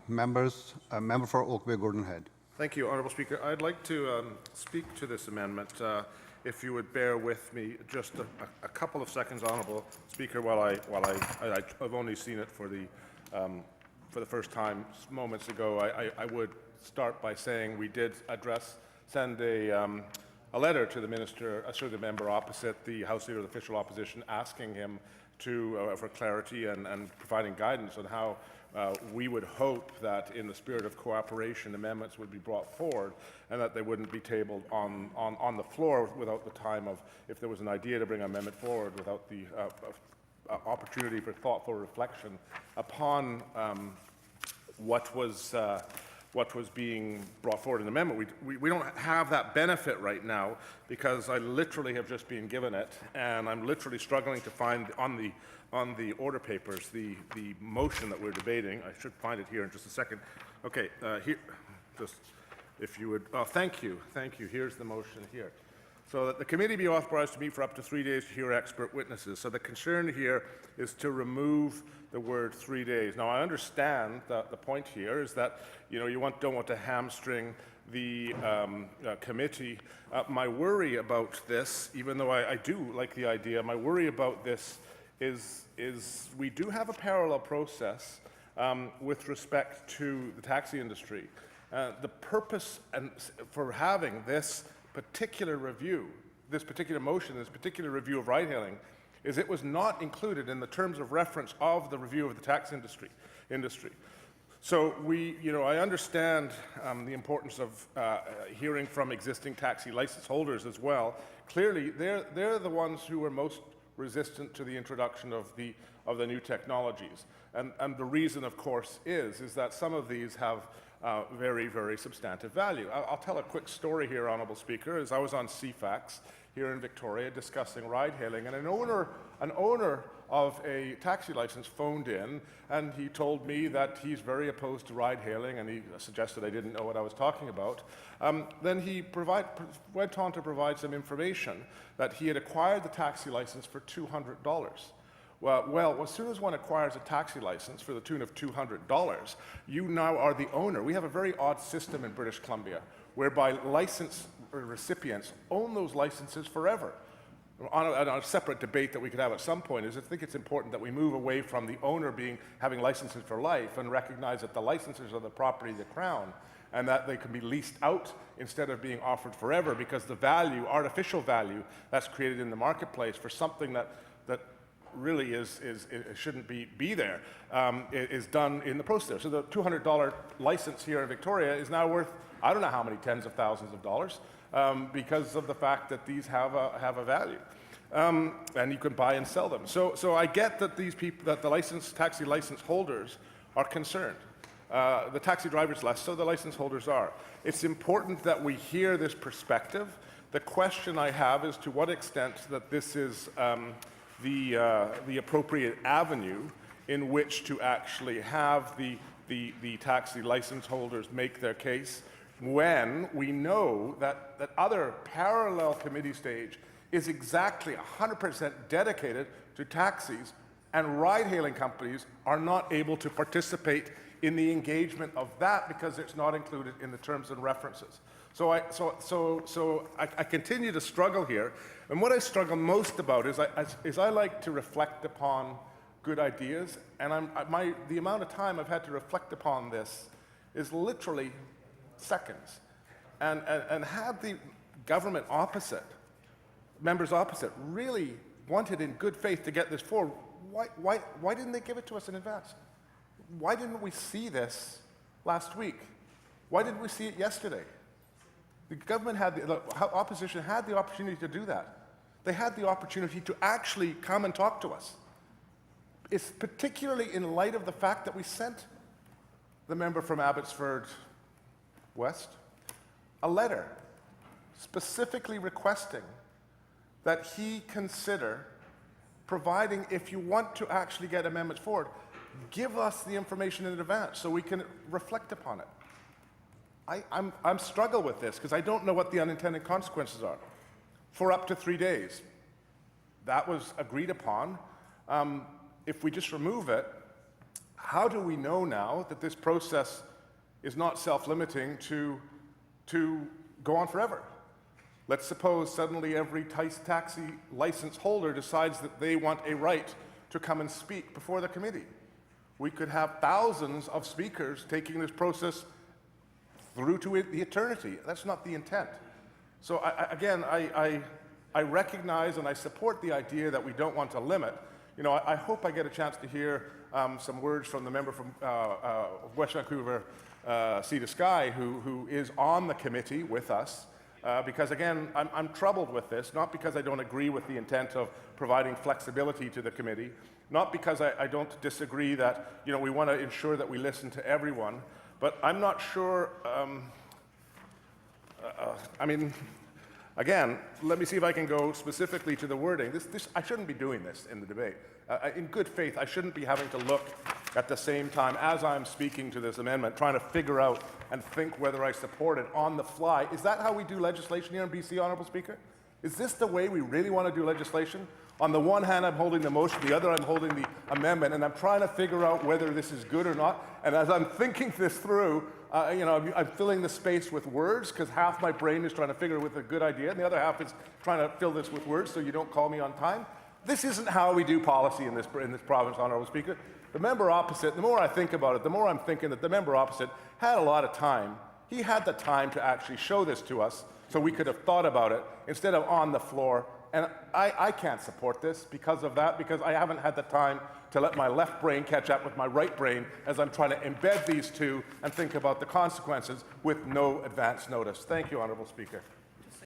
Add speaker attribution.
Speaker 1: Member for Oak Bay Gordon Head.
Speaker 2: Thank you, Honourable Speaker. I'd like to speak to this amendment. If you would bear with me just a couple of seconds, Honourable Speaker, while I've only seen it for the first time moments ago. I would start by saying we did send a letter to the minister, the member opposite, the House Leader of the Official Opposition, asking him for clarity and providing guidance on how we would hope that in the spirit of cooperation amendments would be brought forward and that they wouldn't be tabled on the floor without the time of, if there was an idea to bring an amendment forward, without the opportunity for thoughtful reflection upon what was being brought forward in the amendment. We don't have that benefit right now because I literally have just been given it, and I'm literally struggling to find on the order papers the motion that we're debating. I should find it here in just a second. Okay, here, just if you would. Oh, thank you. Here's the motion here. So that the committee be authorized to meet for up to 3 days to hear expert witnesses. So the concern here is to remove the word 3 days. Now, I understand that the point here is that you don't want to hamstring the committee. My worry about this, even though I do like the idea, my worry about this is we do have a parallel process with respect to the taxi industry. The purpose for having this particular review, this particular motion, this particular review of ride-hailing, is it was not included in the terms of reference of the review of the tax industry. So I understand the importance of hearing from existing taxi license holders as well. Clearly, they're the ones who are most resistant to the introduction of the new technologies, and the reason, of course, is that some of these have very, very substantive value. I'll tell a quick story here, Honourable Speaker. As I was on CFAX here in Victoria discussing ride-hailing, and an owner of a taxi license phoned in, and he told me that he's very opposed to ride-hailing, and he suggested I didn't know what I was talking about. Then he went on to provide some information that he had acquired the taxi license for $200. Well, as soon as one acquires a taxi license for the tune of $200, you now are the owner. We have a very odd system in British Columbia whereby license recipients own those licenses forever. On a separate debate that we could have at some point is I think it's important that we move away from the owner having licenses for life and recognize that the licenses are the property of the Crown and that they can be leased out instead of being offered forever, because the value, artificial value, that's created in the marketplace for something that really shouldn't be there, is done in the process. So the $200 license here in Victoria is now worth, I don't know how many tens of thousands of dollars, because of the fact that these have a value, and you can buy and sell them. So I get that these people, that the taxi license holders are concerned. The taxi drivers less so, the license holders are. It's important that we hear this perspective. The question I have is to what extent that this is the appropriate avenue in which to actually have the taxi license holders make their case, when we know that other parallel committee stage is exactly 100% dedicated to taxis, and ride-hailing companies are not able to participate in the engagement of that because it's not included in the terms and references. So I continue to struggle here, and what I struggle most about is I like to reflect upon good ideas, and the amount of time I've had to reflect upon this is literally seconds. And had the government opposite, members opposite, really wanted in good faith to get this forward, why didn't they give it to us in advance? Why didn't we see this last week? Why didn't we see it yesterday? The government the opposition had the opportunity to do that. They had the opportunity to actually come and talk to us. It's particularly in light of the fact that we sent the member from Abbotsford West a letter specifically requesting that he consider providing, if you want to actually get amendments forward, give us the information in advance so we can reflect upon it. I'm struggle with this because I don't know what the unintended consequences are. For up to 3 days, that was agreed upon. If we just remove it, how do we know now that this process is not self-limiting to go on forever? Let's suppose suddenly every taxi license holder decides that they want a right to come and speak before the committee. We could have thousands of speakers taking this process through to the eternity. That's not the intent. So I recognize and I support the idea that we don't want to limit. You know, I hope I get a chance to hear some words from the member from West Vancouver, Sea to Sky, who is on the committee with us. Because again, I'm troubled with this, not because I don't agree with the intent of providing flexibility to the committee, not because I don't disagree that, you know, we want to ensure that we listen to everyone, but I'm not sure, I mean, again, let me see if I can go specifically to the wording. I shouldn't be doing this in the debate. In good faith, I shouldn't be having to look at the same time as I'm speaking to this amendment, trying to figure out and think whether I support it on the fly. Is that how we do legislation here in BC, Honourable Speaker? Is this the way we really want to do legislation? On the one hand, I'm holding the motion, the other I'm holding the amendment, and I'm trying to figure out whether this is good or not. And as I'm thinking this through, you know, I'm filling the space with words, because half my brain is trying to figure with a good idea, and the other half is trying to fill this with words so you don't call me on time. This isn't how we do policy in this province, Honourable Speaker. The member opposite, the more I think about it, the more I'm thinking that the member opposite had a lot of time. He had the time to actually show this to us so we could have thought about it instead of on the floor. And I can't support this because of that, because I haven't had the time to let my left brain catch up with my right brain as I'm trying to embed these two and think about the consequences with no advance notice. Thank you, Honourable Speaker.